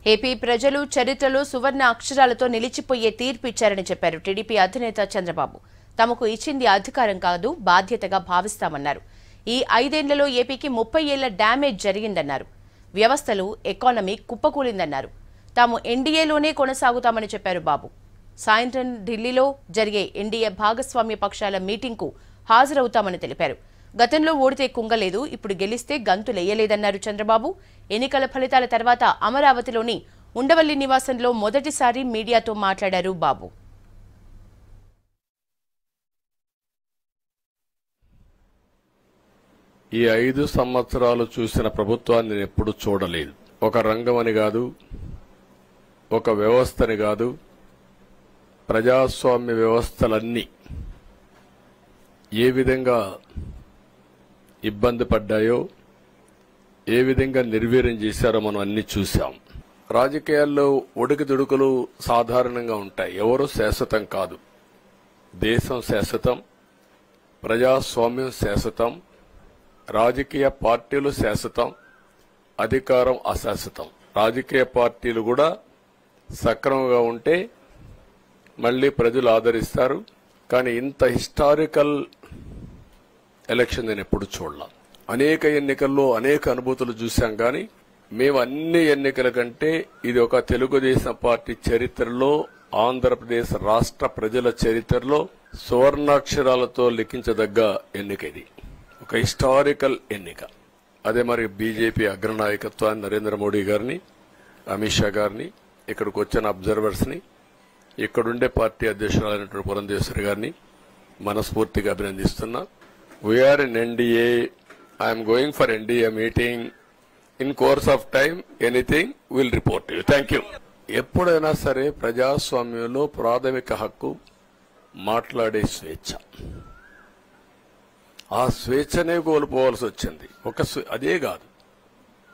AP ప్రజలు చరిత్రలో సువర్ణ అక్షరాలతో నిలిచిపోయే తీర్పు ఇచ్చారని చెప్పారు టీడీపీ అధినేత చంద్రబాబు. తమకు ఇచ్చింది అధికారం కాదు, బాధ్యతగా భావిస్తామన్నారు. ఈ 5 ఏళ్లలో ఏపీకి 30 ఏళ్ల డ్యామేజ్ జరిగిందన్నారు. వ్యవస్థలు, ఎకానమీ కుప్పకూలిందన్నారు. తాము ఎన్డీఏలోనే కొనసాగుతామని చెప్పారు బాబు. సాయంత్రం ఢిల్లీలో జరిగే ఎన్డీఏ భాగస్వామ్య పక్షాల మీటింగ్కు హాజరవుతామని తెలిపారు. గతంలో ఓడితే కుంగలేదు, ఇప్పుడు గెలిస్తే గంతులేయలేదన్నారు చంద్రబాబు. ఎన్నికల ఫలితాల తర్వాత అమరావతిలోని ఉండవల్లి నివాసంలో మొదటిసారి మీడియాతో మాట్లాడారు బాబు. ఈ 5 సంవత్సరాలు చూసిన ప్రభుత్వాన్ని నేను ఎప్పుడూ చూడలేదు. ఒక రంగం అని కాదు, ఒక వ్యవస్థని కాదు, ప్రజాస్వామ్య వ్యవస్థలన్నీ ఏ విధంగా ఇబ్బంది పడ్డాయో, ఏ విధంగా నిర్వీర్యం చేశారో మనం అన్ని చూశాం. రాజకీయాల్లో ఒడికిదుడుకులు సాధారణంగా ఉంటాయి. ఎవరు శాశ్వతం కాదు. దేశం శాశ్వతం, ప్రజాస్వామ్యం శాశ్వతం, రాజకీయ పార్టీలు శాశ్వతం, అధికారం అశాశ్వతం. రాజకీయ పార్టీలు కూడా సక్రమంగా ఉంటే మళ్లీ ప్రజలు ఆదరిస్తారు. కానీ ఇంత హిస్టారికల్ ఎలక్షన్ నేను ఎప్పుడు చూడలా. అనేక ఎన్నికల్లో అనేక అనుభూతులు చూశాం. కానీ మేము అన్ని ఎన్నికల కంటే ఇది ఒక తెలుగుదేశం పార్టీ చరిత్రలో, ఆంధ్రప్రదేశ్ రాష్ట్ర ప్రజల చరిత్రలో సువర్ణాక్షరాలతో లిఖించదగ్గ ఎన్నిక. ఇది ఒక హిస్టారికల్ ఎన్నిక. అదే మరి బీజేపీ అగ్రనాయకత్వాన్ని, నరేంద్ర మోడీ గారిని, అమిత్ షా గారిని, ఇక్కడికి వచ్చిన అబ్జర్వర్స్ ని, ఇక్కడుండే పార్టీ అధ్యక్షురాలైనటువంటి పురంధేశ్వరి గారిని మనస్ఫూర్తిగా అభినందిస్తున్నా. We are in NDA. I'm going for NDA meeting. In course of time anything will report you. Thank you. ఎప్పుడైనా సరే ప్రజాస్వామ్యంలో ప్రాథమిక హక్కు మాట్లాడే స్వేచ్ఛ. ఆ స్వేచ్ఛనే కోల్పోవాల్సి వచ్చింది. అదే కాదు,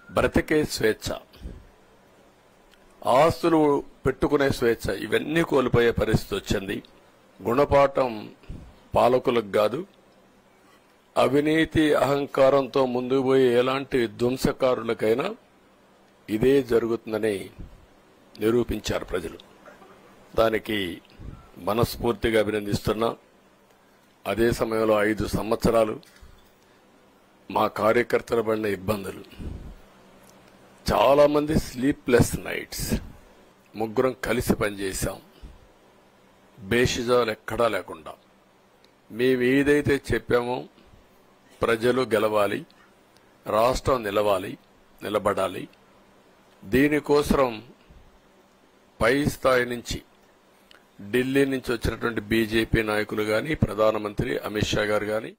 బ్రతికే స్వేచ్ఛ, ఆస్తులు పెట్టుకునే స్వేచ్ఛ, ఇవన్నీ కోల్పోయే పరిస్థితి వచ్చింది. గుణపాఠం పాలకులకు కాదు, అవినీతి అహంకారంతో ముందుకు పోయే ఎలాంటి ధ్వంసకారులకైనా ఇదే జరుగుతుందని నిరూపించారు ప్రజలు. దానికి మనస్ఫూర్తిగా అభినందిస్తున్నా. అదే సమయంలో 5 సంవత్సరాలు మా కార్యకర్తల పడిన ఇబ్బందులు, చాలా మంది స్లీప్లెస్ నైట్స్, ముగ్గురం కలిసి పనిచేశాం. బేషిజాలు ఎక్కడా లేకుండా మేము ఏదైతే చెప్పామో ప్రజలు గెలవాలి, రాష్ట్రం నిలబడాలి. దీనికోసం పై స్థాయి నుంచి, ఢిల్లీ నుంచి వచ్చినటువంటి బీజేపీ నాయకులు గాని, ప్రధానమంత్రి అమిత్ షా గారు గాని,